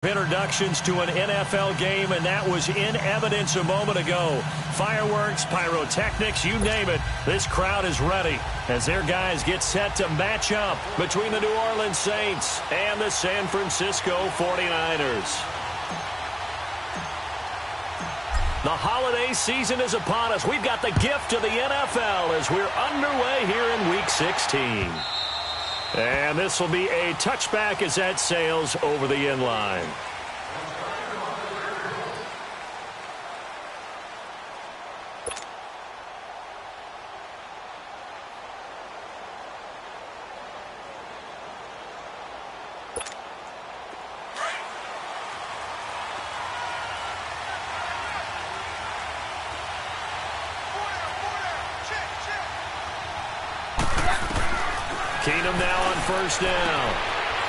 Introductions to an NFL game, and that was in evidence a moment ago. Fireworks, pyrotechnics, you name it. This crowd is ready as their guys get set to match up between the New Orleans Saints and the San Francisco 49ers. The holiday season is upon us. We've got the gift of the NFL as we're underway here in Week 16. And this will be a touchback as that sails over the end line. Keenum now on first down.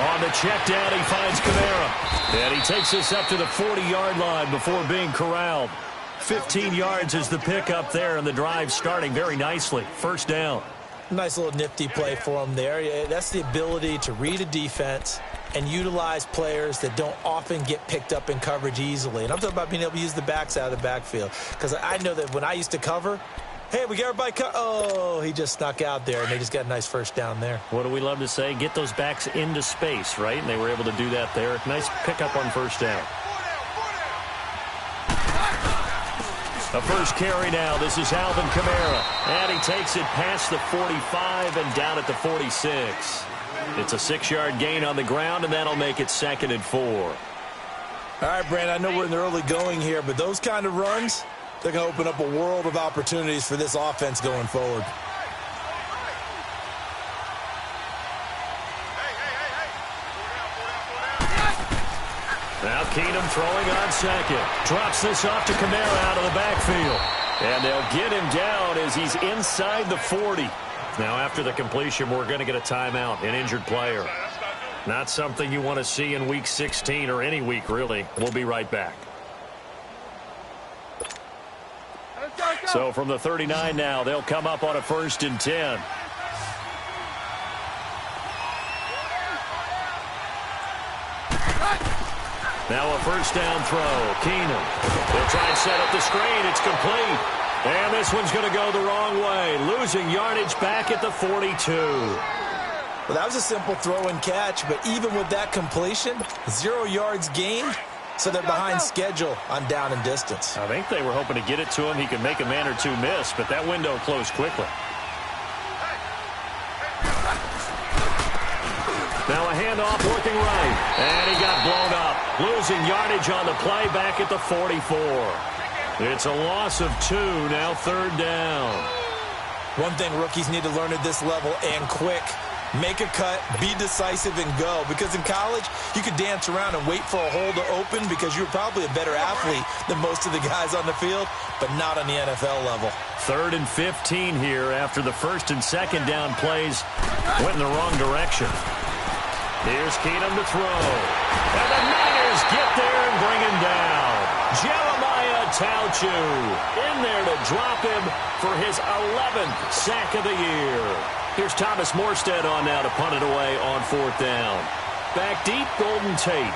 On the check down, he finds Kamara. And he takes this up to the 40-yard line before being corralled. 15 yards is the pickup there, and the drive starting very nicely. First down. Nice little nifty play for him there. That's the ability to read a defense and utilize players that don't often get picked up in coverage easily. And I'm talking about being able to use the backs out of the backfield. Because I know that when I used to cover, hey, we got everybody oh, he just snuck out there, and they just got a nice first down there. What do we love to say? Get those backs into space, right? And they were able to do that there. Nice pickup on first down. A first carry now. This is Alvin Kamara. And he takes it past the 45 and down at the 46. It's a 6-yard gain on the ground, and that'll make it 2nd and 4. All right, Brandon, I know we're in the early going here, but those kind of runs, they're going to open up a world of opportunities for this offense going forward. Now Keenum throwing on second. Drops this off to Kamara out of the backfield. And they'll get him down as he's inside the 40. Now after the completion, we're going to get a timeout, an injured player. Not something you want to see in Week 16 or any week, really. We'll be right back. So from the 39 now, they'll come up on a 1st and 10. Now a first down throw. Keenum. They'll try and set up the screen. It's complete. And this one's going to go the wrong way. Losing yardage back at the 42. Well, that was a simple throw and catch, but even with that completion, 0 yards gained. So they're behind schedule on down and distance. I think they were hoping to get it to him. He could make a man or two miss, but that window closed quickly. Now a handoff working right. And he got blown up. Losing yardage on the play back at the 44. It's a loss of 2, now 3rd down. One thing rookies need to learn at this level and quick. Make a cut, be decisive, and go. Because in college, you could dance around and wait for a hole to open because you're probably a better athlete than most of the guys on the field, but not on the NFL level. 3rd and 15 here after the 1st and 2nd down plays went in the wrong direction. Here's Keenum to throw. And the Niners get there and bring him down. Jeremiah Tauchu in there to drop him for his 11th sack of the year. Here's Thomas Morstead on now to punt it away on 4th down. Back deep, Golden Tate.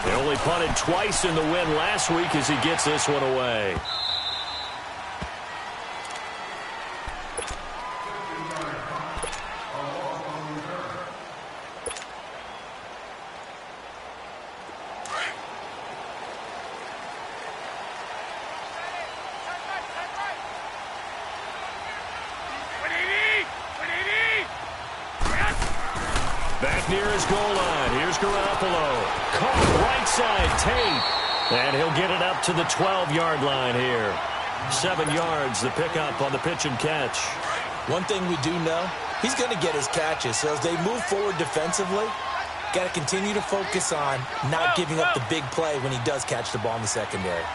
They only punted twice in the win last week as he gets this one away. Near his goal line. Here's Garoppolo. Caught right side, Tate. And he'll get it up to the 12-yard line here. 7 yards, the pickup on the pitch and catch. One thing we do know, he's going to get his catches. So as they move forward defensively, got to continue to focus on not giving up the big play when he does catch the ball in the secondary.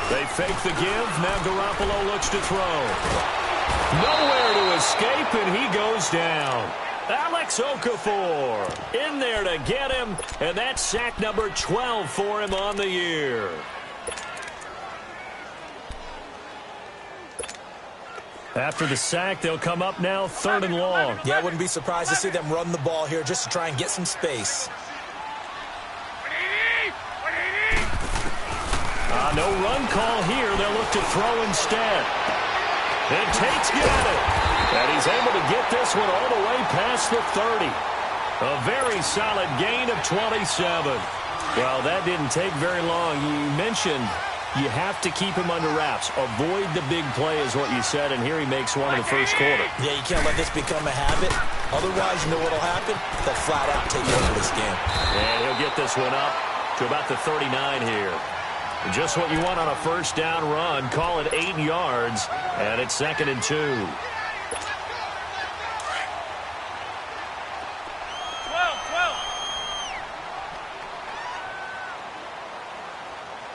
They fake the give. Now Garoppolo looks to throw. Nowhere to escape, and he goes down. Alex Okafor in there to get him, and that's sack number 12 for him on the year. After the sack, they'll come up now 3rd and long. Yeah, I wouldn't be surprised to see them run the ball here just to try and get some space. No run call here. They'll look to throw instead. And Tate's got it. And he's able to get this one all the way past the 30. A very solid gain of 27. Well, that didn't take very long. You mentioned you have to keep him under wraps. Avoid the big play is what you said, and here he makes one in the first quarter. Yeah, you can't let this become a habit. Otherwise, you know what will happen? They'll flat out take over this game. And he'll get this one up to about the 39 here. Just what you want on a first down run. Call it 8 yards, and it's 2nd and 2. 12.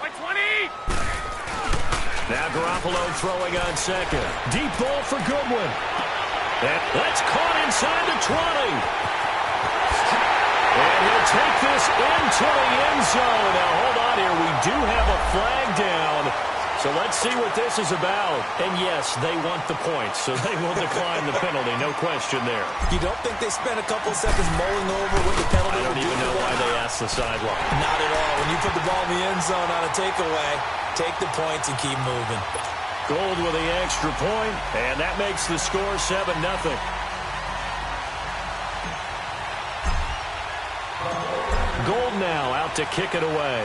By 20. Now Garoppolo throwing on second. Deep ball for Goodwin. And that's caught inside the 20. And he'll take this into the end zone. Now, hold on here. We do have a flag down. So let's see what this is about. And, yes, they want the points, so they will decline the penalty. No question there. You don't think they spent a couple seconds mulling over what the penalty I don't even know why they asked the sideline. Not at all. When you put the ball in the end zone on a takeaway, take the points and keep moving. Gold with the extra point, and that makes the score 7-0. Gold now out to kick it away.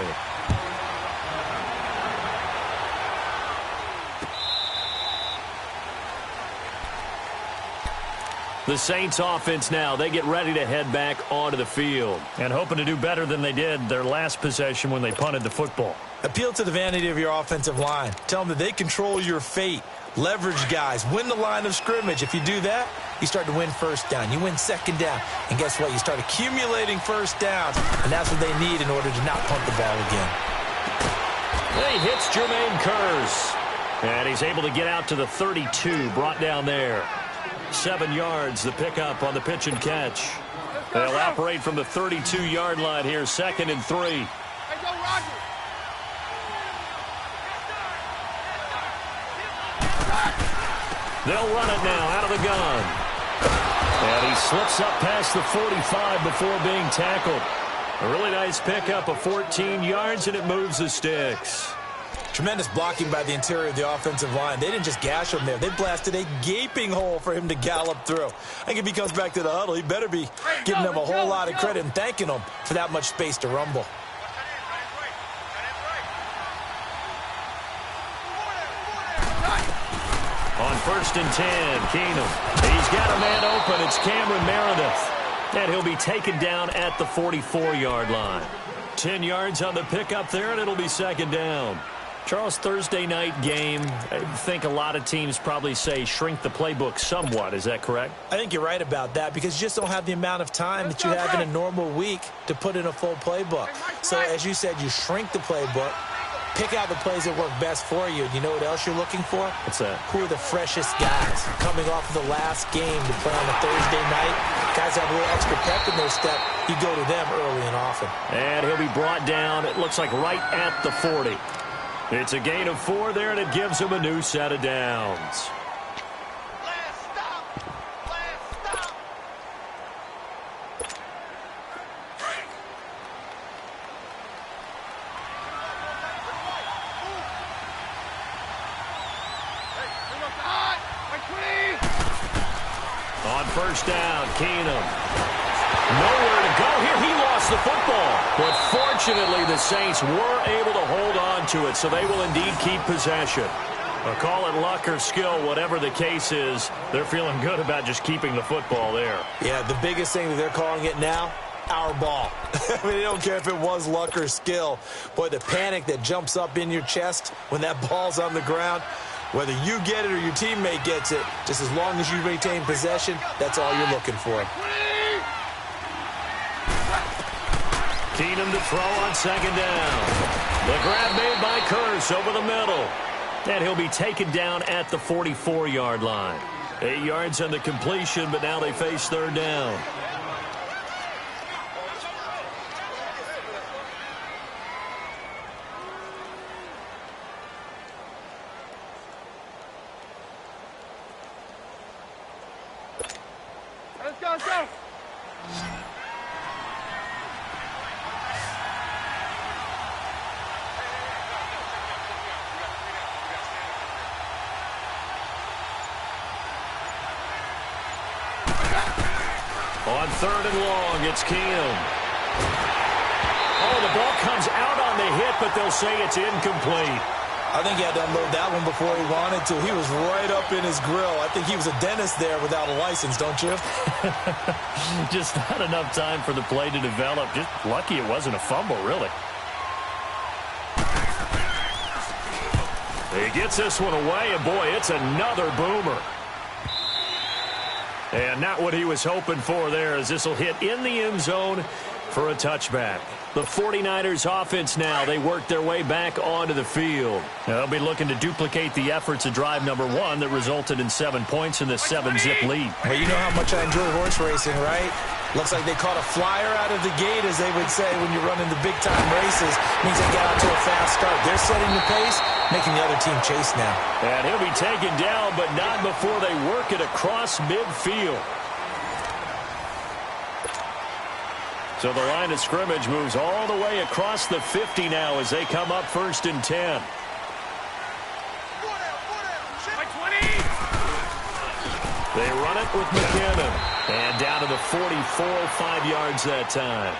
The Saints offense now, they get ready to head back onto the field and hoping to do better than they did their last possession when they punted the football. Appeal to the vanity of your offensive line. Tell them that they control your fate. Leverage guys. Win the line of scrimmage. If you do that, you start to win first down. You win second down. And guess what? You start accumulating first downs. And that's what they need in order to not punt the ball again. He hits Jermaine Kearse. And he's able to get out to the 32. Brought down there. 7 yards, the pickup on the pitch and catch. They'll operate from the 32-yard line here. 2nd and 3. Hey, go, Roger. They'll run it now out of the gun. And he slips up past the 45 before being tackled. A really nice pickup of 14 yards, and it moves the sticks. Tremendous blocking by the interior of the offensive line. They didn't just gash him there. They blasted a gaping hole for him to gallop through. I think if he comes back to the huddle, he better be giving them a whole lot of credit and thanking them for that much space to rumble. On 1st and 10, Keenum. He's got a man open. It's Cameron Meredith. And he'll be taken down at the 44-yard line. 10 yards on the pickup there, and it'll be 2nd down. Charles, Thursday night game, I think a lot of teams probably say shrink the playbook somewhat. Is that correct? I think you're right about that because you just don't have the amount of time that you have in a normal week to put in a full playbook. So, as you said, you shrink the playbook, pick out the plays that work best for you. You know what else you're looking for? What's that? Who are the freshest guys coming off of the last game to play on a Thursday night? Guys have a little extra pep in their step. You go to them early and often. And he'll be brought down, it looks like right at the 40. It's a gain of 4 there, and it gives him a new set of downs. On 1st down, Keenum. Nowhere to go here. He lost the football. But fortunately, the Saints were able to hold on to it, so they will indeed keep possession. Call it luck or skill, whatever the case is, they're feeling good about just keeping the football there. Yeah, the biggest thing that they're calling it now, our ball. I mean, they don't care if it was luck or skill. Boy, the panic that jumps up in your chest when that ball's on the ground, whether you get it or your teammate gets it, just as long as you retain possession, that's all you're looking for. Keenum to throw on 2nd down. The grab made by Kearse over the middle. And he'll be taken down at the 44-yard line. 8 yards on the completion, but now they face 3rd down. go, let's go. On 3rd and long, it's Keenum. Oh, the ball comes out on the hit, but they'll say it's incomplete. I think he had to unload that one before he wanted to. He was right up in his grill. I think he was a dentist there without a license, don't you? Just not enough time for the play to develop. Just lucky it wasn't a fumble, really. He gets this one away, and boy, it's another boomer. And not what he was hoping for there, as this will hit in the end zone for a touchback. The 49ers offense now, they work their way back onto the field. They'll be looking to duplicate the efforts of drive number 1 that resulted in 7 points in the 7-zip lead. Well, you know how much I enjoy horse racing, right? Looks like they caught a flyer out of the gate, as they would say when you're running the big-time races. Means they got out to a fast start. They're setting the pace, making the other team chase now. And he'll be taken down, but not before they work it across midfield. So the line of scrimmage moves all the way across the 50 now as they come up 1st and 10. They run it with McKinnon. And down to the 44, 5 yards that time.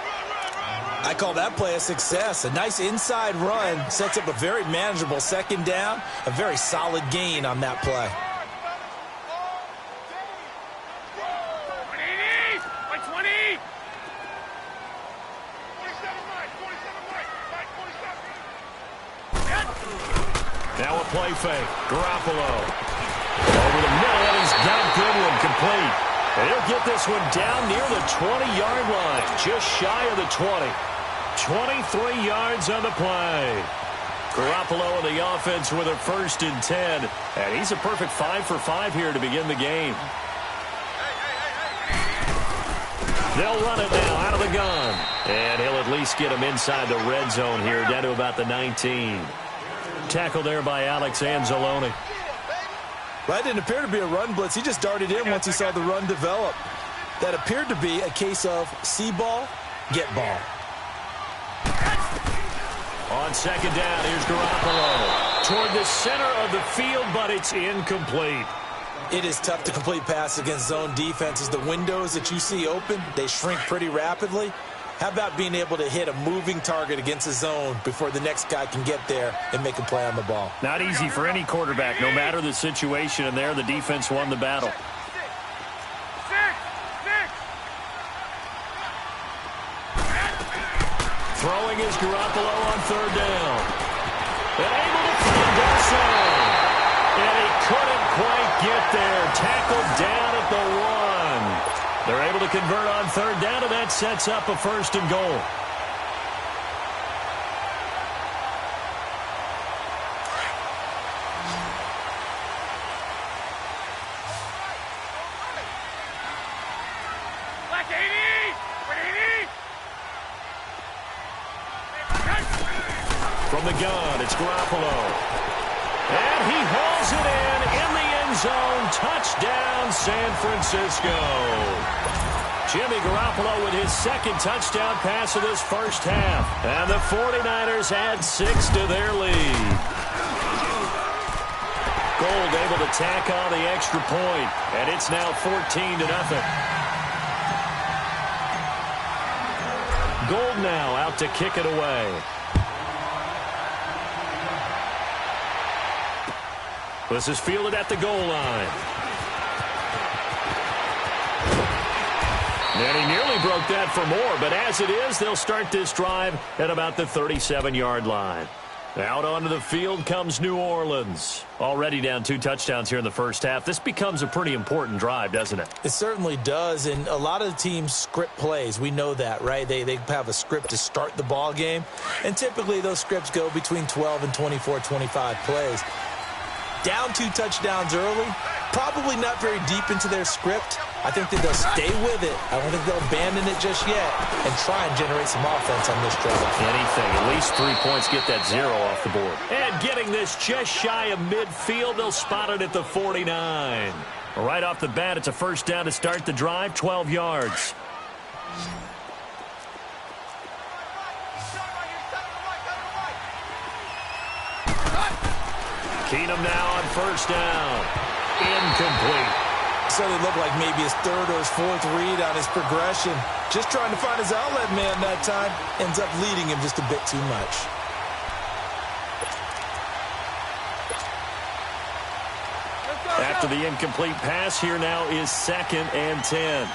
I call that play a success. A nice inside run sets up a very manageable 2nd down. A very solid gain on that play. Now a play fake. Garoppolo. Over the middle, and he's got Goodwin complete. And he'll get this one down near the 20-yard line. Just shy of the 20. 23 yards on the play. Garoppolo and the offense with a 1st and 10. And he's a perfect 5 for 5 here to begin the game. They'll run it now out of the gun. And he'll at least get him inside the red zone here, down to about the 19. Tackle there by Alex Anzalone. Well, that didn't appear to be a run blitz. He just darted in once he saw the run develop. That appeared to be a case of see ball, get ball. On 2nd down, here's Garoppolo. Toward the center of the field, but it's incomplete. It is tough to complete pass against zone defenses. The windows that you see open, they shrink pretty rapidly. How about being able to hit a moving target against a zone before the next guy can get there and make a play on the ball? Not easy for any quarterback, no matter the situation, and there the defense won the battle. Throwing is Garoppolo on 3rd down. And able to find Dawson. And he couldn't quite get there. Tackled down at the 1. They're able to convert on 3rd down, and that sets up a 1st and goal. From the gun, it's Garoppolo. And he hauls it in the end zone. Touchdown, San Francisco. Jimmy Garoppolo with his 2nd touchdown pass of this 1st half. And the 49ers add 6 to their lead. Gold able to tack on the extra point. And it's now 14-0. Gold now out to kick it away. This is fielded at the goal line. And he nearly broke that for more, but as it is, they'll start this drive at about the 37-yard line. Out onto the field comes New Orleans. Already down 2 touchdowns here in the 1st half. This becomes a pretty important drive, doesn't it? It certainly does, and a lot of the teams script plays. We know that, right? They have a script to start the ball game, and typically those scripts go between 12 and 24, 25 plays. Down 2 touchdowns early, Probably not very deep into their script. I think that they'll stay with it. I don't think they'll abandon it just yet and try and generate some offense on this drive. Anything. At least 3 points. Get that 0 off the board. And getting this just shy of midfield. They'll spot it at the 49. Right off the bat, it's a first down to start the drive, 12 yards. Keenum now on first down. Incomplete. So it looked like maybe his third or his fourth read on his progression. Just trying to find his outlet man that time. Ends up leading him just a bit too much. After the incomplete pass, here now is 2nd and 10.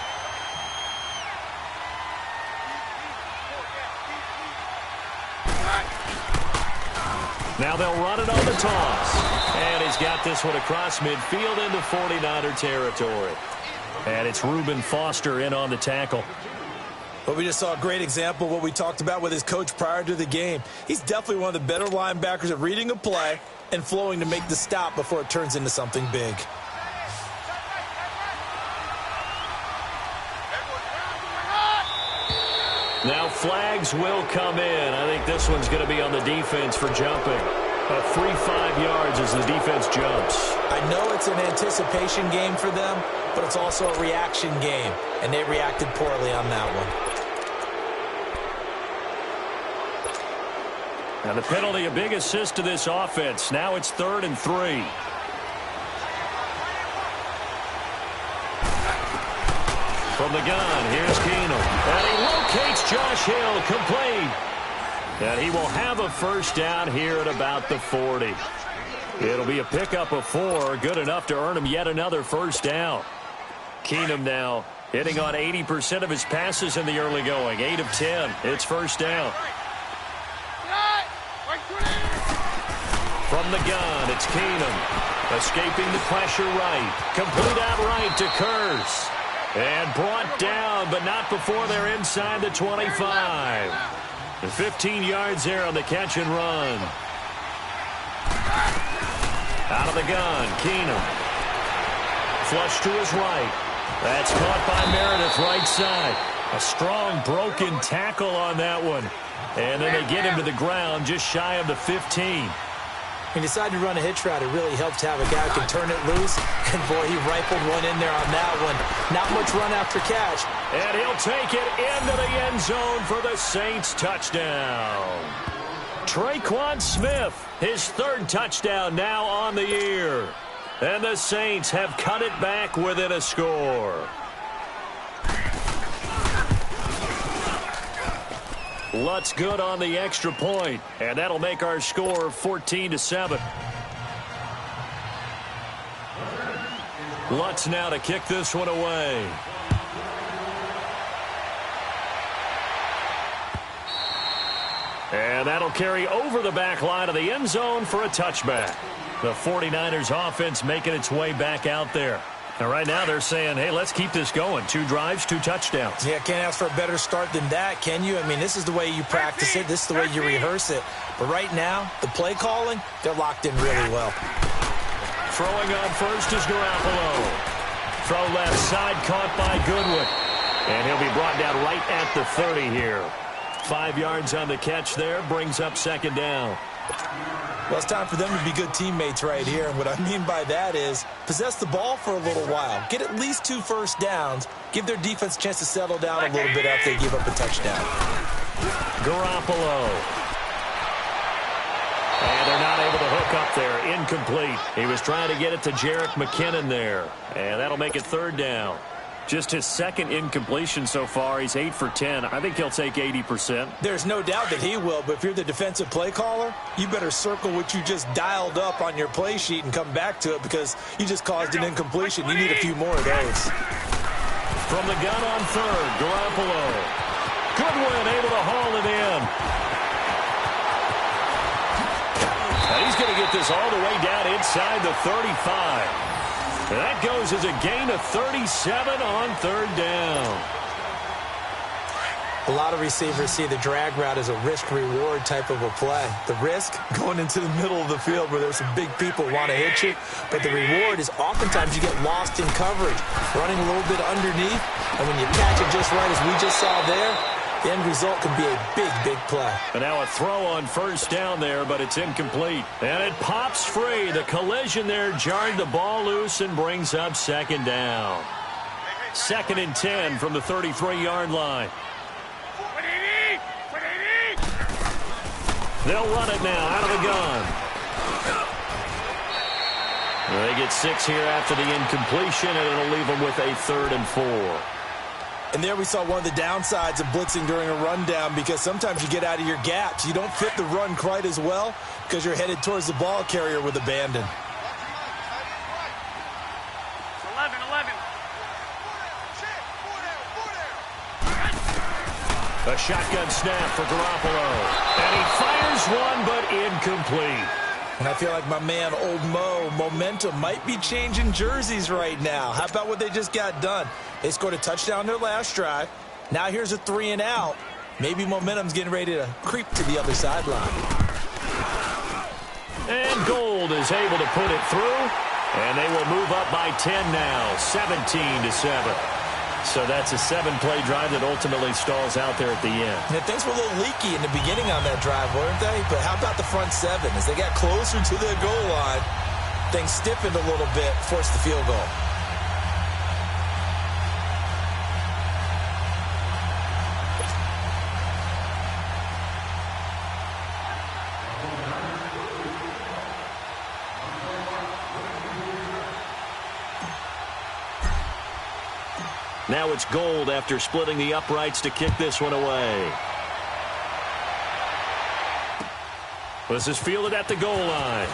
Now they'll run it on the toss. And he's got this one across midfield into 49er territory. And it's Reuben Foster in on the tackle. But we just saw a great example of what we talked about with his coach prior to the game. He's definitely one of the better linebackers at reading a play and flowing to make the stop before it turns into something big. Now flags will come in. I think this one's going to be on the defense for jumping. 3-5 yards as the defense jumps. I know it's an anticipation game for them, but it's also a reaction game, and they reacted poorly on that one. And the penalty, a big assist to this offense. Now it's 3rd and 3. From the gun, here's Keenum. And he locates Josh Hill, complete. And he will have a first down here at about the 40. It'll be a pickup of 4, good enough to earn him yet another first down. Keenum now hitting on 80% of his passes in the early going. 8 of 10. It's first down. From the gun, it's Keenum. Escaping the pressure right. Complete out right to Kurz. And brought down, but not before they're inside the 25. 15 yards there on the catch and run. Out of the gun, Keenum. Flush to his right. That's caught by Meredith right side. A strong broken tackle on that one. And then they get him to the ground just shy of the 15. He decided to run a hitch route. It really helped to have a guy who can turn it loose. And, boy, he rifled one in there on that one. Not much run after catch. And he'll take it into the end zone for the Saints touchdown. Traquan Smith, his 3rd touchdown now on the year. And the Saints have cut it back within a score. Lutz good on the extra point, and that'll make our score 14-7. Lutz now to kick this one away. And that'll carry over the back line of the end zone for a touchback. The 49ers offense making its way back out there. And right now they're saying, hey, let's keep this going. 2 drives, 2 touchdowns. Yeah, can't ask for a better start than that, can you? I mean, this is the way you practice it. This is the way you rehearse it. But right now, the play calling, they're locked in really well. Throwing on first is Garoppolo. Throw left side, caught by Goodwin. And he'll be brought down right at the 30 here. 5 yards on the catch there, brings up 2nd down. Well, it's time for them to be good teammates right here. And what I mean by that is possess the ball for a little while. Get at least 2 first downs. Give their defense a chance to settle down a little bit after they give up a touchdown. Garoppolo. And they're not able to hook up there. Incomplete. He was trying to get it to Jerick McKinnon there. And that'll make it 3rd down. Just his 2nd incompletion so far. He's 8 for 10. I think he'll take 80%. There's no doubt that he will, but if you're the defensive play caller, you better circle what you just dialed up on your play sheet and come back to it because you just caused an incompletion. You need a few more of those. From the gun on 3rd, Garoppolo. Goodwin able to haul it in. And he's going to get this all the way down inside the 35. And that goes as a gain of 37 on 3rd down. A lot of receivers see the drag route as a risk-reward type of a play. The risk, going into the middle of the field where there's some big people want to hit you. But the reward is oftentimes you get lost in coverage, running a little bit underneath. And when you catch it just right, as we just saw there, the end result can be a big, big play. And now a throw on first down there, but it's incomplete. And it pops free. The collision there jarred the ball loose and brings up second down. 2nd and 10 from the 33-yard line. They'll run it now out of the gun. They get 6 here after the incompletion, and it'll leave them with a 3rd and 4. And there we saw one of the downsides of blitzing during a rundown, because sometimes you get out of your gaps. You don't fit the run quite as well because you're headed towards the ball carrier with abandon. 11. A shotgun snap for Garoppolo. And he fires one, but incomplete. And I feel like my man, Old Mo, momentum might be changing jerseys right now. How about what they just got done? They scored a touchdown their last drive. Now here's a 3 and out. Maybe momentum's getting ready to creep to the other sideline. And Gold is able to put it through. And they will move up by 10 now, 17-7. So that's a 7-play drive that ultimately stalls out there at the end. And things were a little leaky in the beginning on that drive, weren't they? But how about the front 7? As they got closer to the goal line, things stiffened a little bit, forced the field goal. Now it's Gold after splitting the uprights to kick this one away. This is fielded at the goal line.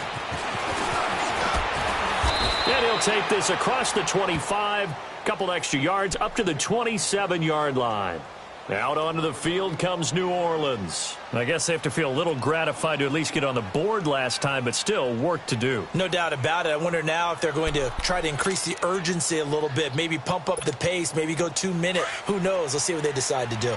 And he'll take this across the 25, couple extra yards up to the 27-yard line. Out onto the field comes New Orleans. I guess they have to feel a little gratified to at least get on the board last time, but still work to do. No doubt about it. I wonder now if they're going to try to increase the urgency a little bit, maybe pump up the pace, maybe go 2-minute. Who knows? Let's see what they decide to do.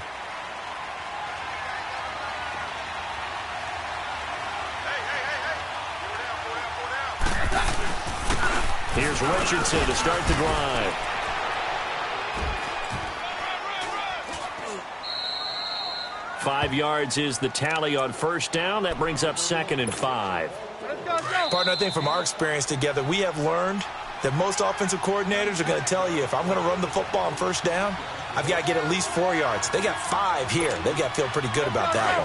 Here's Richardson to start the drive. Five yards is the tally on first down. That brings up 2nd and 5. Partner, I think from our experience together, we have learned that most offensive coordinators are going to tell you, if I'm going to run the football on first down, I've got to get at least 4 yards. They got 5 here. They've got to feel pretty good about that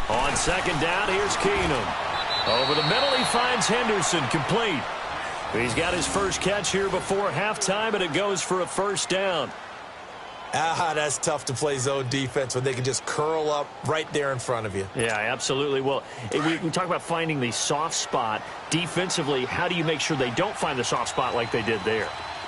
one. On second down, here's Keenum. Over the middle, he finds Henderson, complete. He's got his first catch here before halftime, and it goes for a first down. That's tough to play zone defense when they can just curl up right there in front of you. Yeah, absolutely. Well, we talk about finding the soft spot. Defensively, how do you make sure they don't find the soft spot like they did there?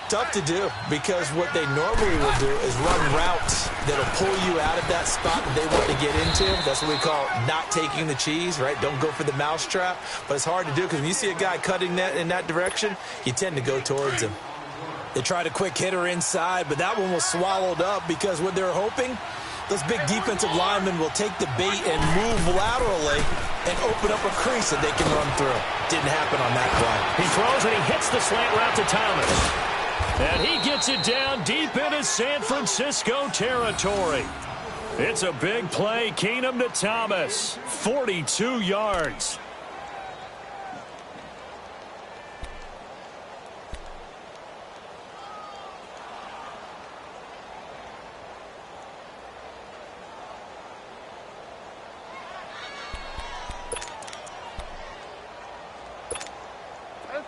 Tough to do, because what they normally will do is run routes that'll pull you out of that spot that they want to get into. That's what we call not taking the cheese, right? Don't go for the mousetrap. But it's hard to do because when you see a guy cutting that in that direction, you tend to go towards him. They tried a quick hitter inside, but that one was swallowed up because what they're hoping, those big defensive linemen will take the bait and move laterally and open up a crease that they can run through. Didn't happen on that play. He throws and he hits the slant route to Thomas. And he gets it down deep into San Francisco territory. It's a big play. Keenum to Thomas. 42 yards.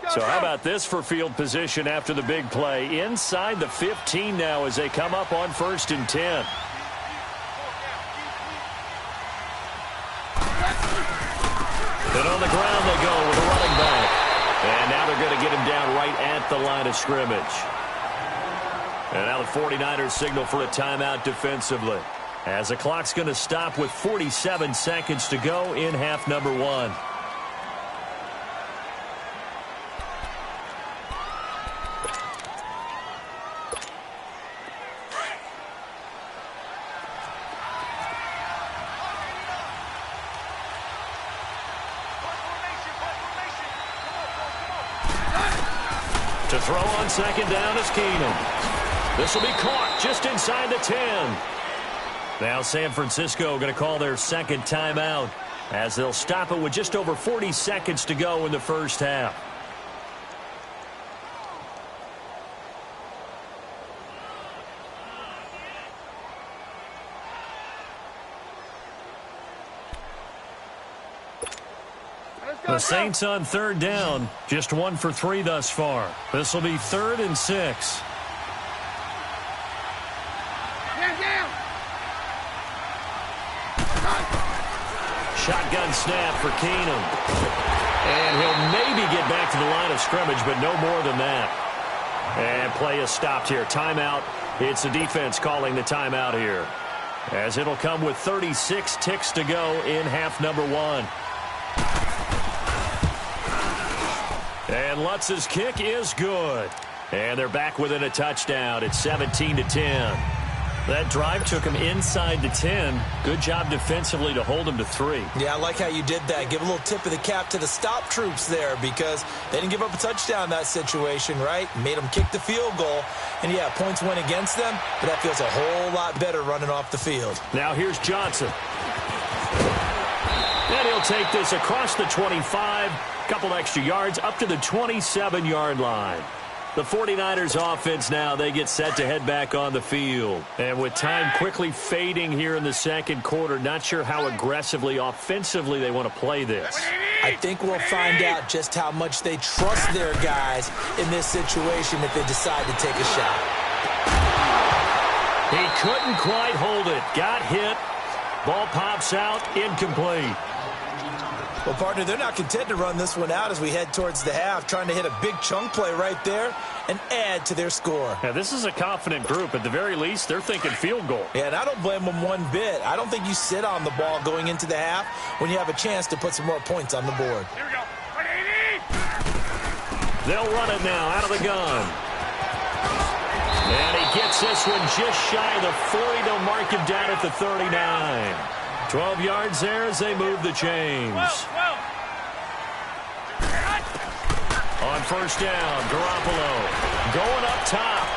So how about this for field position after the big play? Inside the 15 now as they come up on 1st and 10. And on the ground they go with a running back. And now they're going to get him down right at the line of scrimmage. And now the 49ers signal for a timeout defensively, as the clock's going to stop with 47 seconds to go in half number 1. To throw on second down is Keenum. This will be caught just inside the 10. Now San Francisco going to call their second timeout as they'll stop it with just over 40 seconds to go in the first half. The Saints on third down, just 1 for 3 thus far. This will be 3rd and 6. Shotgun snap for Keenum. And he'll maybe get back to the line of scrimmage, but no more than that. And play is stopped here. Timeout. It's the defense calling the timeout here, as it'll come with 36 ticks to go in half number 1. And Lutz's kick is good. And they're back within a touchdown. It's 17-10. That drive took him inside the 10. Good job defensively to hold him to 3. Yeah, I like how you did that. Give a little tip of the cap to the stop troops there, because they didn't give up a touchdown in that situation, right? Made them kick the field goal. And, yeah, points went against them, but that feels a whole lot better running off the field. Now here's Johnson. And he'll take this across the 25. Couple extra yards up to the 27-yard line. The 49ers offense now, they get set to head back on the field. And with time quickly fading here in the second quarter, not sure how aggressively, offensively they want to play this. I think we'll find out just how much they trust their guys in this situation if they decide to take a shot. He couldn't quite hold it. Got hit. Ball pops out. Incomplete. Well, partner, they're not content to run this one out as we head towards the half, trying to hit a big chunk play right there and add to their score. Yeah, this is a confident group. At the very least, they're thinking field goal. Yeah, and I don't blame them one bit. I don't think you sit on the ball going into the half when you have a chance to put some more points on the board. Here we go. 180. They'll run it now out of the gun. And he gets this one just shy of the 40. They'll mark him down at the 39. 12 yards there as they move the chains. On first down, Garoppolo going up top.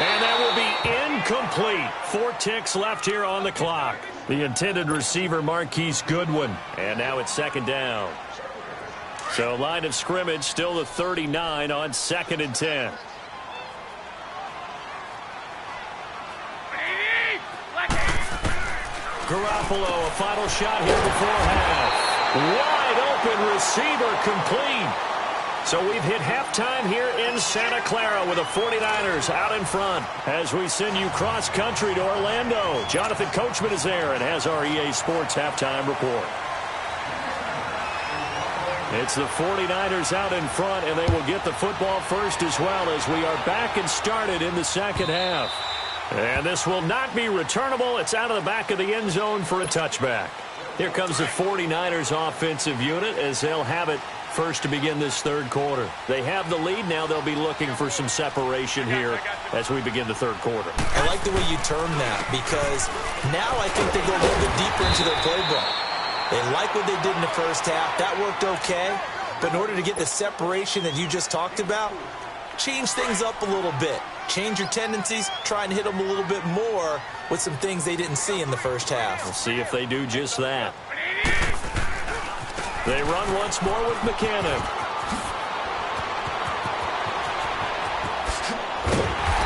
And that will be incomplete. 4 ticks left here on the clock. The intended receiver, Marquise Goodwin. And now it's second down. So line of scrimmage still the 39 on 2nd and 10. Garoppolo, a final shot here before half. Wide open receiver, complete. So we've hit halftime here in Santa Clara with the 49ers out in front as we send you cross-country to Orlando. Jonathan Coachman is there and has our EA Sports halftime report. It's the 49ers out in front, and they will get the football first as well as we are back and started in the second half. And this will not be returnable. It's out of the back of the end zone for a touchback. Here comes the 49ers offensive unit as they'll have it first to begin this third quarter. They have the lead. Now they'll be looking for some separation here as we begin the third quarter. I like the way you term that, because now I think they go a little bit deeper into their playbook. They like what they did in the first half. That worked okay. But in order to get the separation that you just talked about, change things up a little bit. Change your tendencies, try and hit them a little bit more with some things they didn't see in the first half. We'll see if they do just that. They run once more with McKinnon.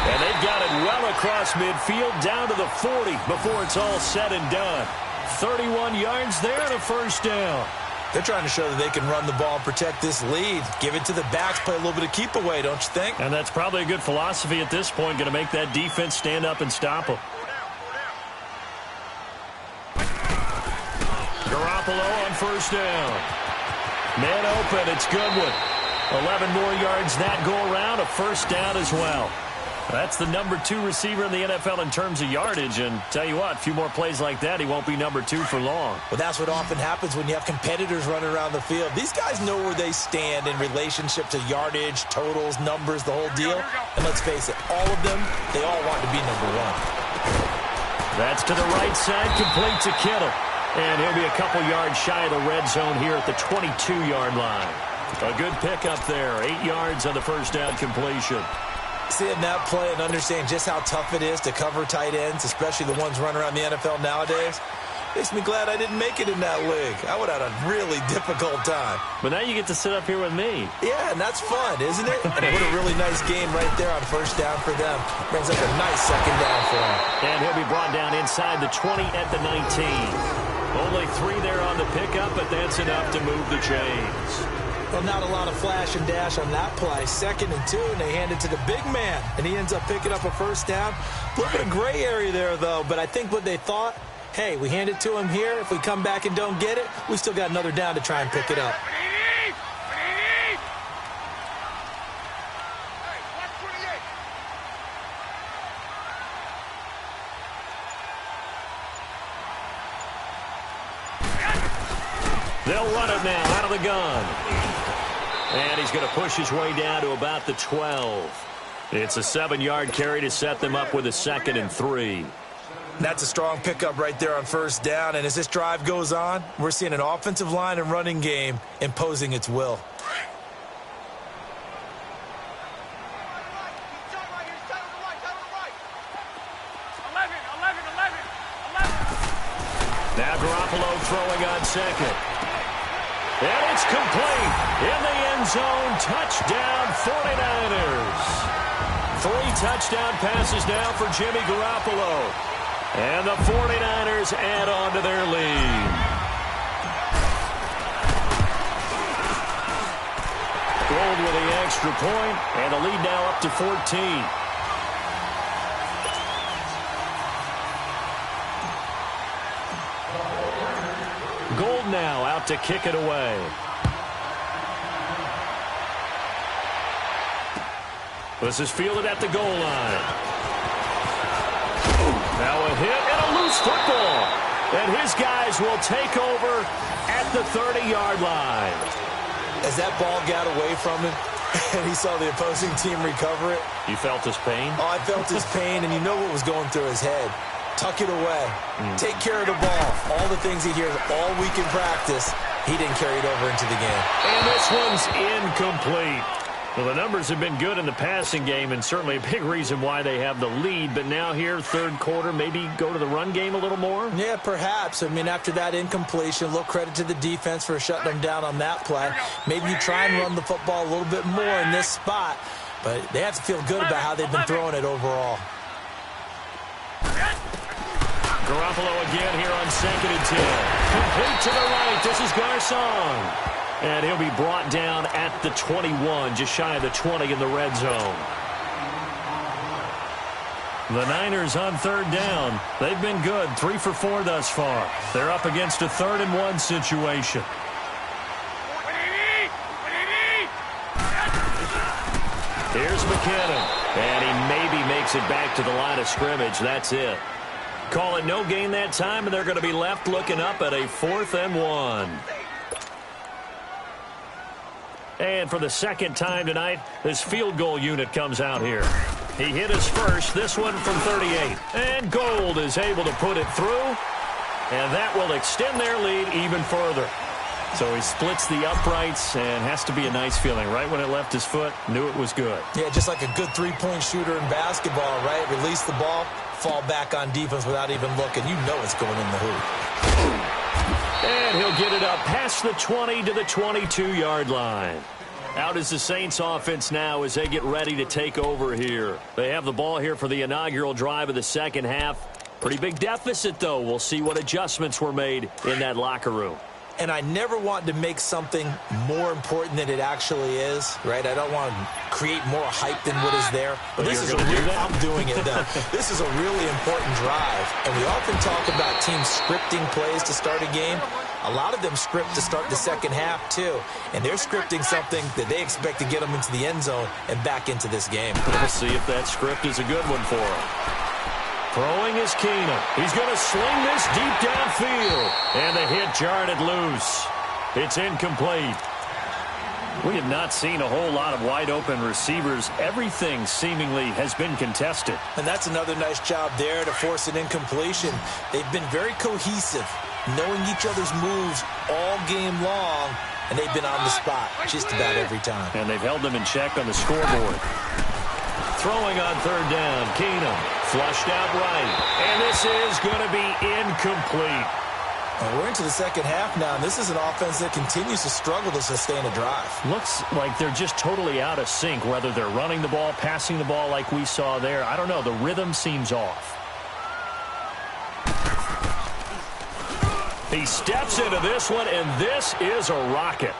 And they've got it well across midfield down to the 40 before it's all said and done. 31 yards there and a first down. They're trying to show that they can run the ball and protect this lead. Give it to the backs, play a little bit of keep away, don't you think? And that's probably a good philosophy at this point, going to make that defense stand up and stop them. Garoppolo on first down. Man open, it's Goodwin. 11 more yards that go around, a first down as well. That's the number 2 receiver in the NFL in terms of yardage, and tell you what, a few more plays like that, he won't be number 2 for long. Well, that's what often happens when you have competitors running around the field. These guys know where they stand in relationship to yardage, totals, numbers, the whole deal. And let's face it, all of them, they all want to be number 1. That's to the right side, complete to Kittle. And he'll be a couple yards shy of the red zone here at the 22-yard line. A good pickup there. 8 yards on the first down completion. Seeing that play and understanding just how tough it is to cover tight ends, especially the ones running around the NFL nowadays, makes me glad I didn't make it in that league. I would have had a really difficult time. But now you get to sit up here with me. Yeah, and that's fun, isn't it? And what a really nice game right there on first down for them. Brings up a nice second down for him. And he'll be brought down inside the 20 at the 19. Only 3 there on the pickup, but that's enough to move the chains. Well, not a lot of flash and dash on that play. 2nd and 2, and they hand it to the big man. And he ends up picking up a first down. A little bit of gray area there, though. But I think what they thought, hey, we hand it to him here. If we come back and don't get it, we still got another down to try and pick it up. They'll run it now out of the gun. And he's going to push his way down to about the 12. It's a 7-yard carry to set them up with a 2nd and 3. That's a strong pickup right there on first down. And as this drive goes on, we're seeing an offensive line and running game imposing its will. Now Garoppolo throwing on 2nd. And it's complete. In the end zone, touchdown 49ers. 3 touchdown passes now for Jimmy Garoppolo. And the 49ers add on to their lead. Gold with the extra point, and the lead now up to 14. Gold now out to kick it away. This is fielded at the goal line. Now a hit and a loose football. And his guys will take over at the 30-yard line. As that ball got away from him and he saw the opposing team recover it. You felt his pain? Oh, I felt his pain, and you know what was going through his head. Tuck it away. Take care of the ball. All the things he hears all week in practice, he didn't carry it over into the game. And this one's incomplete. Well, the numbers have been good in the passing game, and certainly a big reason why they have the lead. But now here, 3rd quarter, maybe go to the run game a little more? Yeah, perhaps. I mean, after that incompletion, a little credit to the defense for shutting them down on that play. Maybe you try and run the football a little bit more in this spot, but they have to feel good about how they've been throwing it overall. Garoppolo again here on 2nd and 10. Complete to the right. This is Garcon. And he'll be brought down at the 21, just shy of the 20 in the red zone. The Niners on 3rd down. They've been good, 3 for 4 thus far. They're up against a 3rd and 1 situation. Here's McKinnon. And he maybe makes it back to the line of scrimmage. That's it. Call it no gain that time, and they're going to be left looking up at a 4th and 1. And for the 2nd time tonight, this field goal unit comes out here. He hit his first, this one from 38. And Gold is able to put it through, and that will extend their lead even further. So he splits the uprights, and has to be a nice feeling. Right when it left his foot, knew it was good. Yeah, just like a good 3-point shooter in basketball, right? Release the ball, fall back on defense without even looking. You know it's going in the hoop. And he'll get it up past the 20 to the 22-yard line. Out is the Saints offense now as they get ready to take over here. They have the ball here for the inaugural drive of the 2nd half. Pretty big deficit, though. We'll see what adjustments were made in that locker room. And I never want to make something more important than it actually is, right? I don't want to create more hype than what is there. But this is I'm doing it, though. This is a really important drive. And we often talk about teams scripting plays to start a game. A lot of them script to start the 2nd half, too. And they're scripting something that they expect to get them into the end zone and back into this game. We'll see if that script is a good one for them. Throwing is Keenum. He's going to sling this deep downfield. And the hit jarred it loose. It's incomplete. We have not seen a whole lot of wide-open receivers. Everything seemingly has been contested. And that's another nice job there to force an incompletion. They've been very cohesive, knowing each other's moves all game long, and they've been on the spot just about every time. And they've held them in check on the scoreboard. Throwing on third down, Keenum flushed out right. And this is going to be incomplete. And we're into the second half now, and this is an offense that continues to struggle to sustain a drive. Looks like they're just totally out of sync, whether they're running the ball, passing the ball like we saw there. I don't know. The rhythm seems off. He steps into this one, and this is a rocket.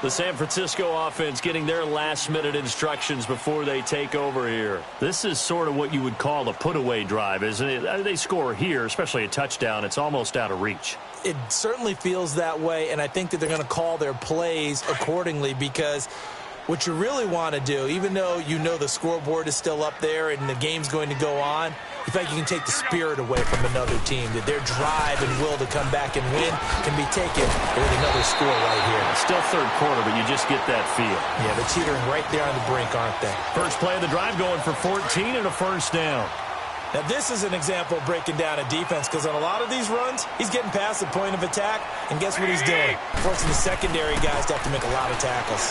The San Francisco offense getting their last-minute instructions before they take over here. This is sort of what you would call a put-away drive, isn't it? They score here, especially a touchdown. It's almost out of reach. It certainly feels that way, and I think that they're going to call their plays accordingly, because what you really want to do, even though you know the scoreboard is still up there and the game's going to go on, you think you can take the spirit away from another team, that their drive and will to come back and win can be taken with another score right here. Still third quarter, but you just get that feel. Yeah, they're teetering right there on the brink, aren't they? First play of the drive going for 14 and a first down. Now, this is an example of breaking down a defense, because on a lot of these runs, he's getting past the point of attack, and guess what he's doing? Forcing the secondary guys to have to make a lot of tackles.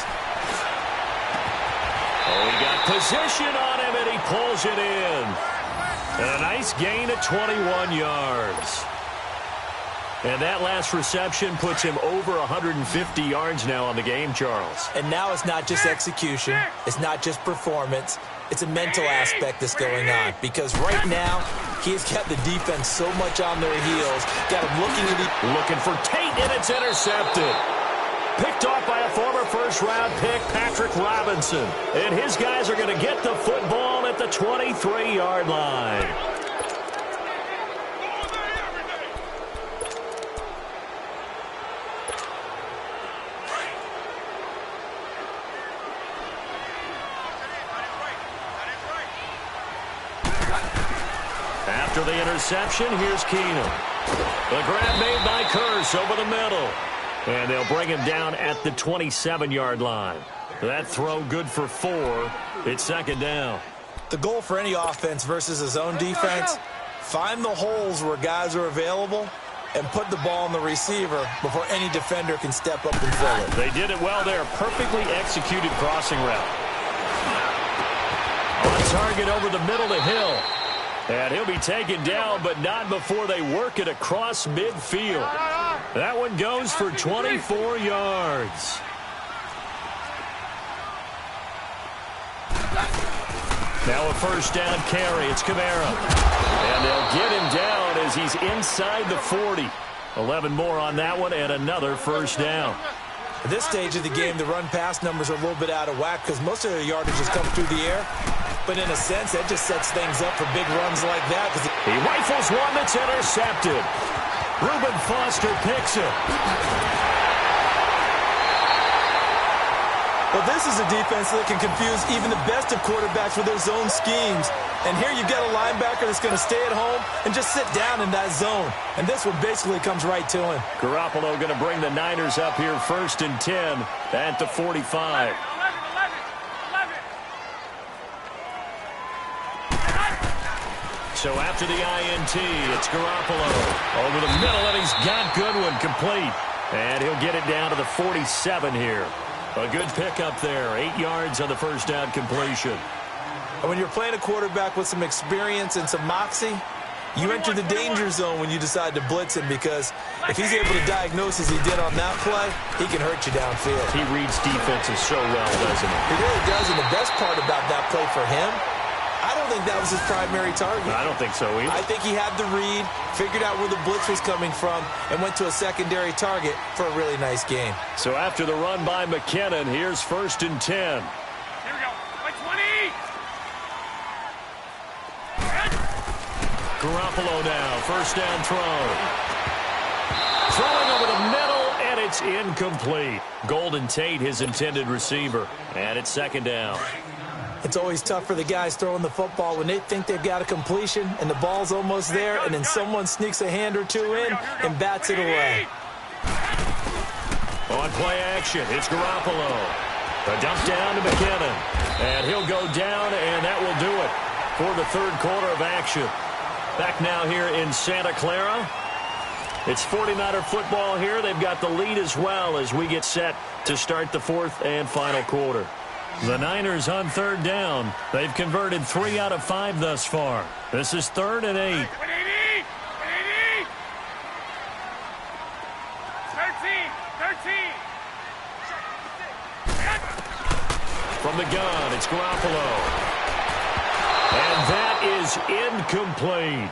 Oh, he got position on him, and he pulls it in. And a nice gain of 21 yards. And that last reception puts him over 150 yards now on the game, Charles. And now it's not just execution. It's not just performance. It's a mental aspect that's going on, because right now he has got the defense so much on their heels. Got him looking for Tate, and it's intercepted. Picked off by a former first-round pick, Patrick Robinson. And his guys are going to get the football at the 23-yard line. After the interception, here's Keenum. The grab made by Curse over the middle. And they'll bring him down at the 27-yard line. That throw good for 4. It's second down. The goal for any offense versus a zone defense, find the holes where guys are available and put the ball on the receiver before any defender can step up and fill it. They did it well there. Perfectly executed crossing route. On target over the middle to Hill. And he'll be taken down, but not before they work it across midfield. That one goes for 24 yards. Now a first down carry. It's Kamara. And they'll get him down as he's inside the 40. 11 more on that one, and another first down. At this stage of the game, the run-pass numbers are a little bit out of whack because most of their yardage has come through the air. But in a sense, that just sets things up for big runs like that. He rifles one that's intercepted. Reuben Foster picks it. Well, this is a defense that can confuse even the best of quarterbacks with their zone schemes. And here you've got a linebacker that's going to stay at home and just sit down in that zone. And this one basically comes right to him. Garoppolo going to bring the Niners up here first and 10 at the 45. So after the INT, it's Garoppolo over the middle, and he's got Goodwin complete. And he'll get it down to the 47 here. A good pickup there. 8 yards on the first down completion. And when you're playing a quarterback with some experience and some moxie, you enter the danger zone when you decide to blitz him, because if he's able to diagnose as he did on that play, he can hurt you downfield. He reads defenses so well, doesn't he? He really does, and the best part about that play for him, I don't think that was his primary target. I don't think so either. I think he had the read, figured out where the blitz was coming from, and went to a secondary target for a really nice game. So after the run by McKinnon, here's first and 10. Here we go. By 20. Garoppolo now, first down throw. Throwing over the middle, and it's incomplete. Golden Tate, his intended receiver. And it's second down. It's always tough for the guys throwing the football when they think they've got a completion and the ball's almost there, and then someone sneaks a hand or two in and bats it away. On play action, it's Garoppolo. A dump down to McKinnon. And he'll go down, and that will do it for the third quarter of action. Back now here in Santa Clara. It's 49er football here. They've got the lead as well as we get set to start the fourth and final quarter. The Niners on third down. They've converted 3 out of 5 thus far. This is 3rd and 8. 180! 13! From the gun, it's Garoppolo. And that is incomplete.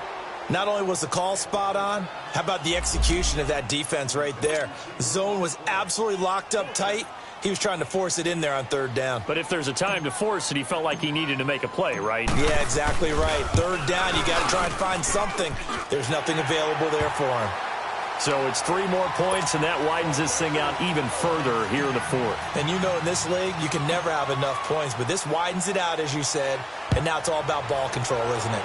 Not only was the call spot on, how about the execution of that defense right there? The zone was absolutely locked up tight. He was trying to force it in there on 3rd down. But if there's a time to force it, he felt like he needed to make a play, right? Yeah, exactly right. 3rd down, you got to try and find something. There's nothing available there for him. So it's 3 more points, and that widens this thing out even further here in the fourth. And you know in this league, you can never have enough points, but this widens it out, as you said, and now it's all about ball control, isn't it?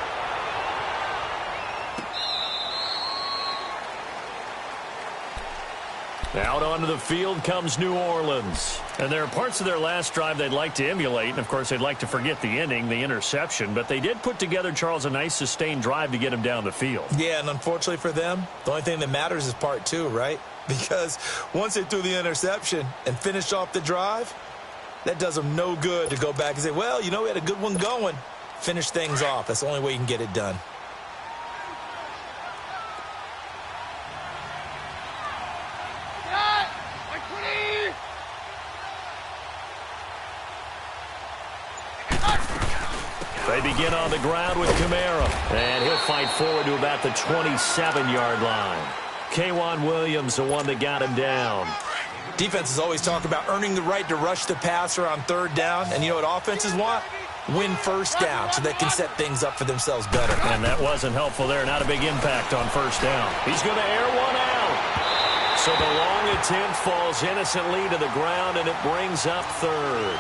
Out onto the field comes New Orleans. And there are parts of their last drive they'd like to emulate. And, of course, they'd like to forget the inning, the interception. But they did put together, Charles, a nice sustained drive to get him down the field. Yeah, and unfortunately for them, the only thing that matters is part 2, right? Because once they threw the interception and finished off the drive, that does them no good to go back and say, well, you know, we had a good one going. Finish things off. That's the only way you can get it done. They begin on the ground with Kamara. And he'll fight forward to about the 27-yard line. K'Wan Williams, the one that got him down. Defenses always talk about earning the right to rush the passer on 3rd down. And you know what offenses want? Win 1st down so they can set things up for themselves better. And that wasn't helpful there. Not a big impact on 1st down. He's going to air one out. So the long attempt falls innocently to the ground, and it brings up 3rd.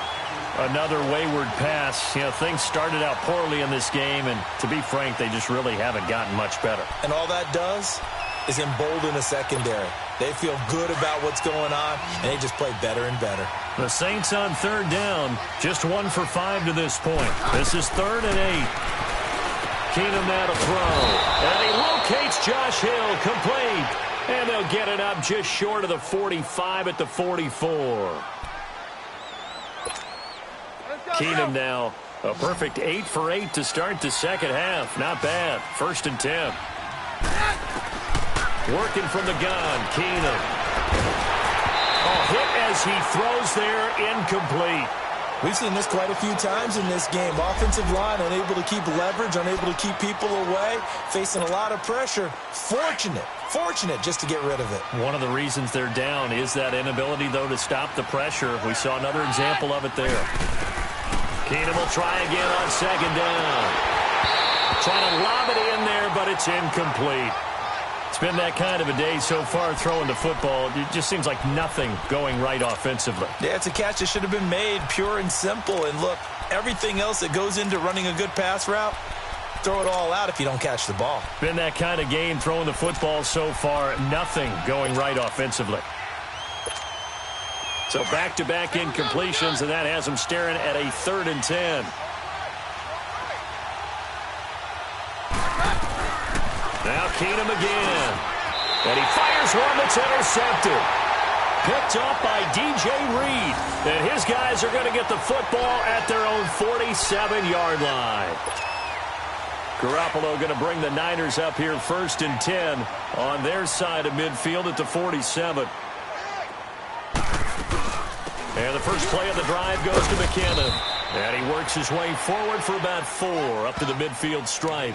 Another wayward pass. You know, things started out poorly in this game, and to be frank, they just really haven't gotten much better. And all that does is embolden the secondary. They feel good about what's going on, and they just play better and better. The Saints on 3rd down, just 1 for 5 to this point. This is 3rd and 8. Keenum now to throw. And he locates Josh Hill, complete. And they'll get it up just short of the 45 at the 44. Keenum now a perfect 8 for 8 to start the second half. Not bad. 1st and 10. Working from the gun, Keenum. Oh, hit as he throws there, incomplete. We've seen this quite a few times in this game. Offensive line unable to keep leverage, unable to keep people away, facing a lot of pressure. Fortunate just to get rid of it. One of the reasons they're down is that inability, though, to stop the pressure. We saw another example of it there. Keenum will try again on 2nd down. Trying to lob it in there, but it's incomplete. It's been that kind of a day so far throwing the football. It just seems like nothing going right offensively. Yeah, it's a catch that should have been made, pure and simple. And look, everything else that goes into running a good pass route, throw it all out if you don't catch the ball. Been that kind of game throwing the football so far. Nothing going right offensively. So back-to-back incompletions, and that has them staring at a 3rd and 10. Now Keenum again. And he fires one that's intercepted. Picked up by DJ Reed. And his guys are going to get the football at their own 47-yard line. Garoppolo going to bring the Niners up here 1st and 10 on their side of midfield at the 47. And the first play of the drive goes to McKinnon. And he works his way forward for about 4 up to the midfield stripe.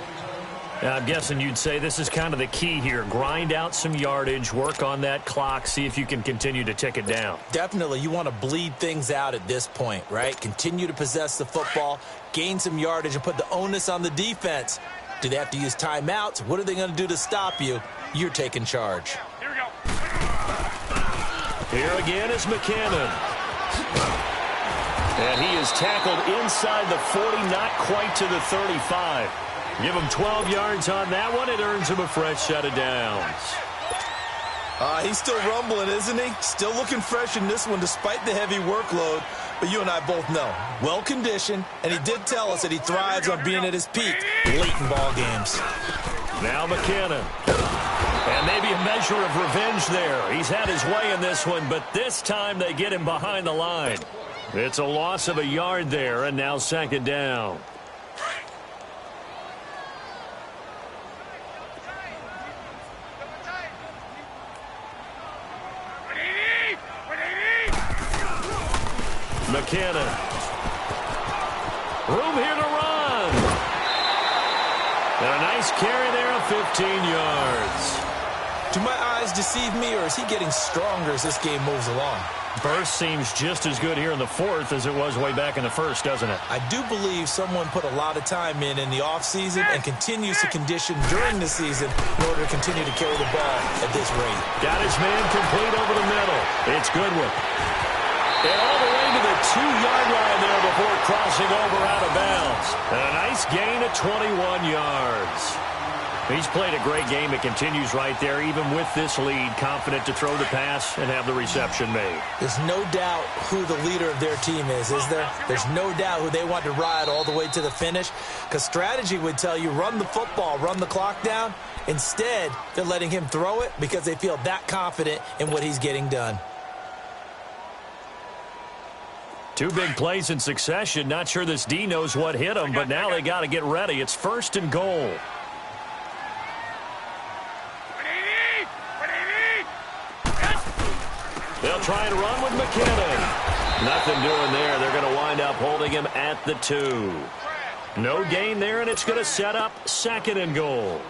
Now, I'm guessing you'd say this is kind of the key here. Grind out some yardage, work on that clock, see if you can continue to tick it down. Definitely. You want to bleed things out at this point, right? Continue to possess the football, gain some yardage, and put the onus on the defense. Do they have to use timeouts? What are they going to do to stop you? You're taking charge. Here we go. Here again is McKinnon. And he is tackled inside the 40, not quite to the 35. Give him 12 yards on that one. It earns him a fresh set of downs. He's still rumbling, isn't he? Still looking fresh in this one despite the heavy workload. But you and I both know, well-conditioned, and he did tell us that he thrives on being at his peak late in ball games. Now McKinnon. And maybe a measure of revenge there. He's had his way in this one, but this time they get him behind the line. It's a loss of a yard there, and now second down. McKinnon. Room here to run. And a nice carry there of 15 yards. Do my eyes deceive me, or is he getting stronger as this game moves along? Burst seems just as good here in the fourth as it was way back in the first, doesn't it? I do believe someone put a lot of time in the offseason and continues to condition during the season in order to continue to carry the ball at this rate. Got his man complete over the middle. It's Goodwin. And all the way to the 2-yard line there before crossing over out of bounds. And a nice gain of 21 yards. He's played a great game. It continues right there, even with this lead, confident to throw the pass and have the reception made. There's no doubt who the leader of their team is there? There's no doubt who they want to ride all the way to the finish, because strategy would tell you run the football, run the clock down. Instead, they're letting him throw it because they feel that confident in what he's getting done. Two big plays in succession. Not sure this D knows what hit him, but now they got to get ready. It's first and goal. They'll try and run with McKinnon. Nothing doing there. They're going to wind up holding him at the 2. No gain there, and it's going to set up second and goal.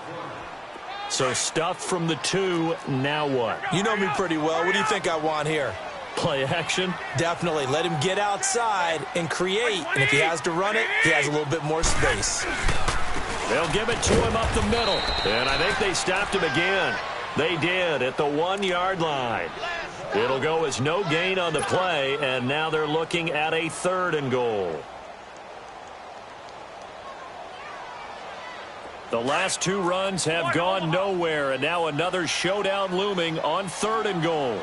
So stuffed from the 2. Now what? You know me pretty well. What do you think I want here? Play action? Definitely. Let him get outside and create. And if he has to run it, he has a little bit more space. They'll give it to him up the middle. And I think they stopped him again. They did at the 1-yard line. It'll go as no gain on the play, and now they're looking at a third and goal. The last 2 runs have gone nowhere, and now another showdown looming on third and goal.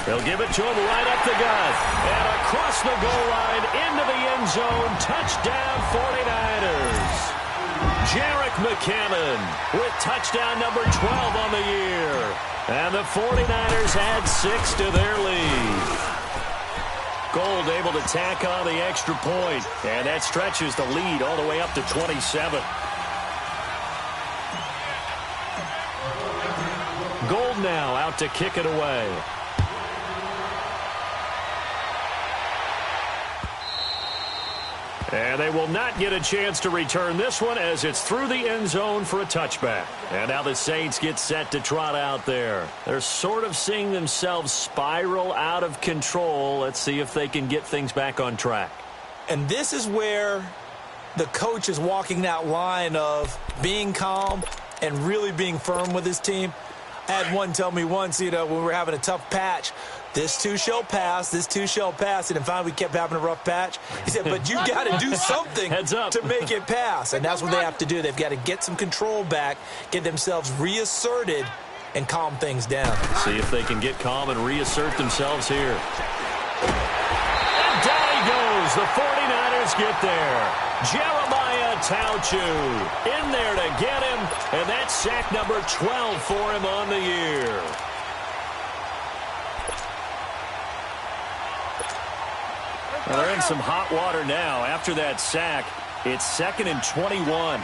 They'll give it to him right up the gut. And across the goal line into the end zone. Touchdown 49ers. Jerick McKinnon with touchdown number 12 on the year. And the 49ers add 6 to their lead. Gold able to tack on the extra point. And that stretches the lead all the way up to 27. Gold now out to kick it away. And they will not get a chance to return this one as it's through the end zone for a touchback. And now the Saints get set to trot out there. They're sort of seeing themselves spiral out of control. Let's see if they can get things back on track. And this is where the coach is walking that line of being calm and really being firm with his team. I had one tell me once, when we were having a tough patch, this too shall pass, this too shall pass. And finally, we kept having a rough patch. He said, but you got to do something to make it pass. And that's what they have to do. They've got to get some control back, get themselves reasserted, and calm things down. See if they can get calm and reassert themselves here. And down he goes. The 49ers get there. Jeremiah Tauchu in there to get him. And that's sack number 12 for him on the year. Well, they're in some hot water now. After that sack, it's 2nd and 21.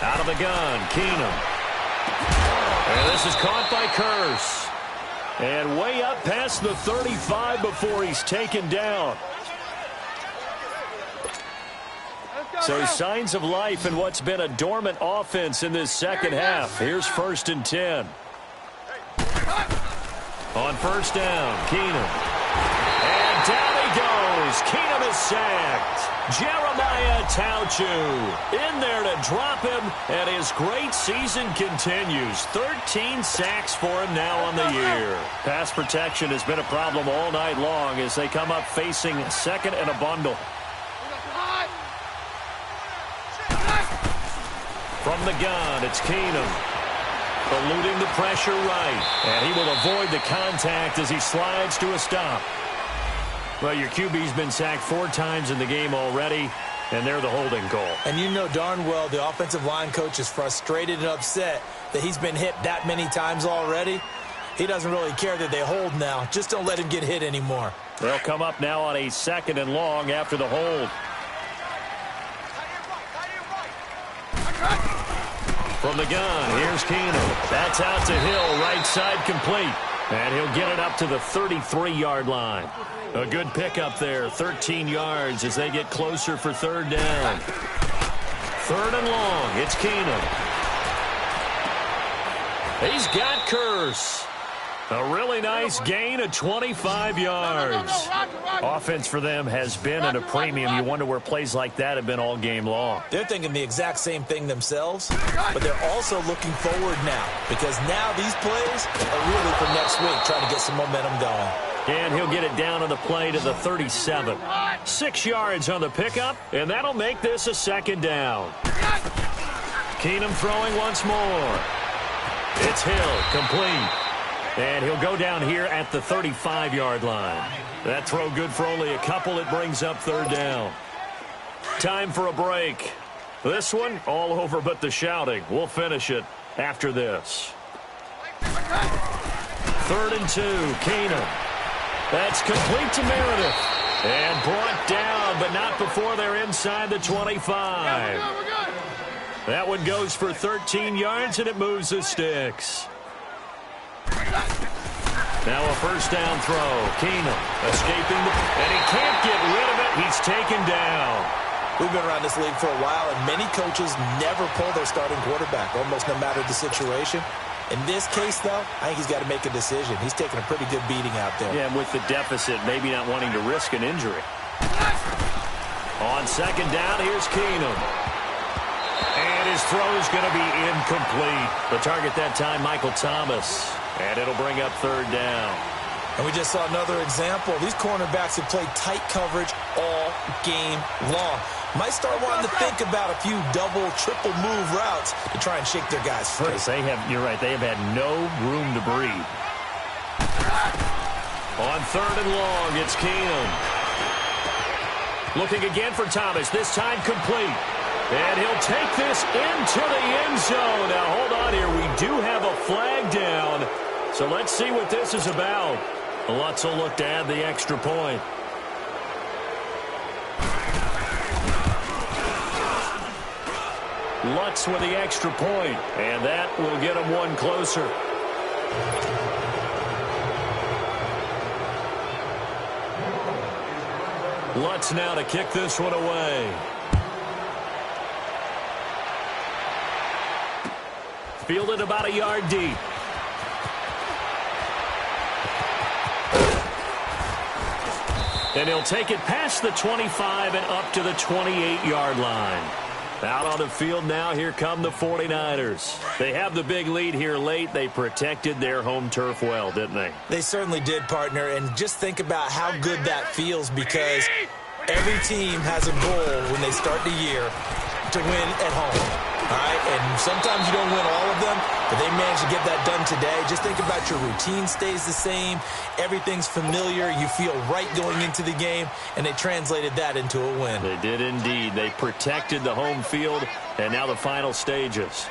Out of the gun, Keenum. And this is caught by Curse. And way up past the 35 before he's taken down. So signs of life in what's been a dormant offense in this second half. Here's 1st and 10. On first down, Keenum. And down he goes. Keenum is sacked. Jeremiah Tauchu in there to drop him, and his great season continues. 13 sacks for him now on the year. Pass protection has been a problem all night long as they come up facing 2nd and a bundle. From the gun, it's Keenum. eluding the pressure right. And he will avoid the contact as he slides to a stop. Well, your QB's been sacked 4 times in the game already, and they're the holding call. And you know darn well the offensive line coach is frustrated and upset that he's been hit that many times already. He doesn't really care that they hold now. Just don't let him get hit anymore. They'll come up now on a 2nd and long after the hold. From the gun, here's Keenum. That's out to Hill, right side complete. And he'll get it up to the 33-yard line. A good pickup there, 13 yards as they get closer for 3rd down. 3rd and long, it's Keenum. He's got Curse. A really nice gain of 25 yards. Offense for them has been at a premium. You wonder where plays like that have been all game long. They're thinking the exact same thing themselves, but they're also looking forward now because now these plays are really for next week, trying to get some momentum going. And he'll get it down on the play to the 37. 6 yards on the pickup, and that'll make this a 2nd down. Keenum throwing once more. It's Hill, complete. And he'll go down here at the 35-yard line. That throw good for only a couple. It brings up 3rd down. Time for a break. This one, all over but the shouting. We'll finish it after this. 3rd and 2, Keenum. That's complete to Meredith. And brought down, but not before they're inside the 25. That one goes for 13 yards, and it moves the sticks. Now a 1st down throw. Keenum escaping, and he can't get rid of it. He's taken down. We've been around this league for a while, and many coaches never pull their starting quarterback, almost no matter the situation. In this case, though, I think he's got to make a decision. He's taking a pretty good beating out there. Yeah, and with the deficit, maybe not wanting to risk an injury. On 2nd down, here's Keenum. And his throw is going to be incomplete. The target that time, Michael Thomas. And it'll bring up 3rd down. And we just saw another example. These cornerbacks have played tight coverage all game long. Might start wanting to think about a few double, triple move routes to try and shake their guys free. They have, you're right, they have had no room to breathe. On 3rd and long, it's Keenum. Looking again for Thomas, this time complete. And he'll take this into the end zone. Now, hold on here. We do have a flag down. So let's see what this is about. Lutz will look to add the extra point. Lutz with the extra point, and that will get him one closer. Lutz now to kick this one away. Fielded about a yard deep. And he'll take it past the 25 and up to the 28-yard line. Out on the field now, here come the 49ers. They have the big lead here late. They protected their home turf well, didn't they? They certainly did, partner. And just think about how good that feels because every team has a goal when they start the year to win at home. All right, and sometimes you don't win all of them, but they managed to get that done today. Just think about your routine stays the same. Everything's familiar. You feel right going into the game, and they translated that into a win. They did indeed. They protected the home field, and now the final stages.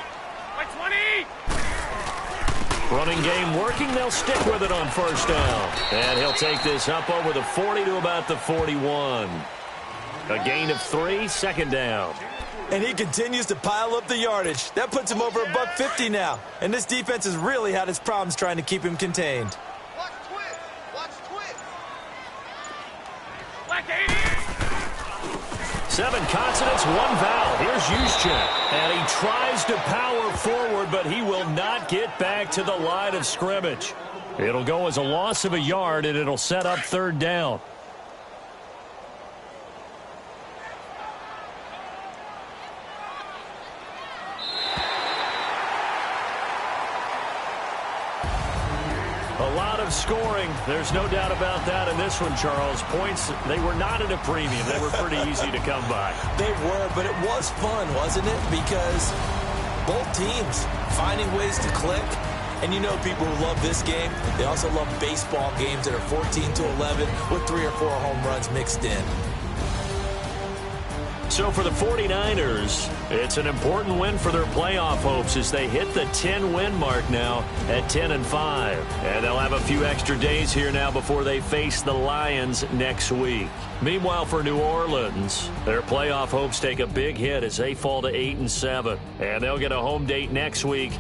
Running game working. They'll stick with it on 1st down. And he'll take this up over the 40 to about the 41. A gain of 3, 2nd down. And he continues to pile up the yardage. That puts him over $150 now. And this defense has really had its problems trying to keep him contained. Watch twin. Watch twin. 7 consonants, 1 vowel. Here's Juszczyk. And he tries to power forward, but he will not get back to the line of scrimmage. It'll go as a loss of a yard, and it'll set up 3rd down. A lot of scoring. There's no doubt about that in this one, Charles. Points, they were not at a premium. They were pretty easy to come by. They were, but it was fun, wasn't it? Because both teams finding ways to click. And you know people who love this game, they also love baseball games that are 14-11 with 3 or 4 home runs mixed in. So for the 49ers, it's an important win for their playoff hopes as they hit the 10-win mark now at 10-5. And they'll have a few extra days here now before they face the Lions next week. Meanwhile, for New Orleans, their playoff hopes take a big hit as they fall to 8-7. And they'll get a home date next week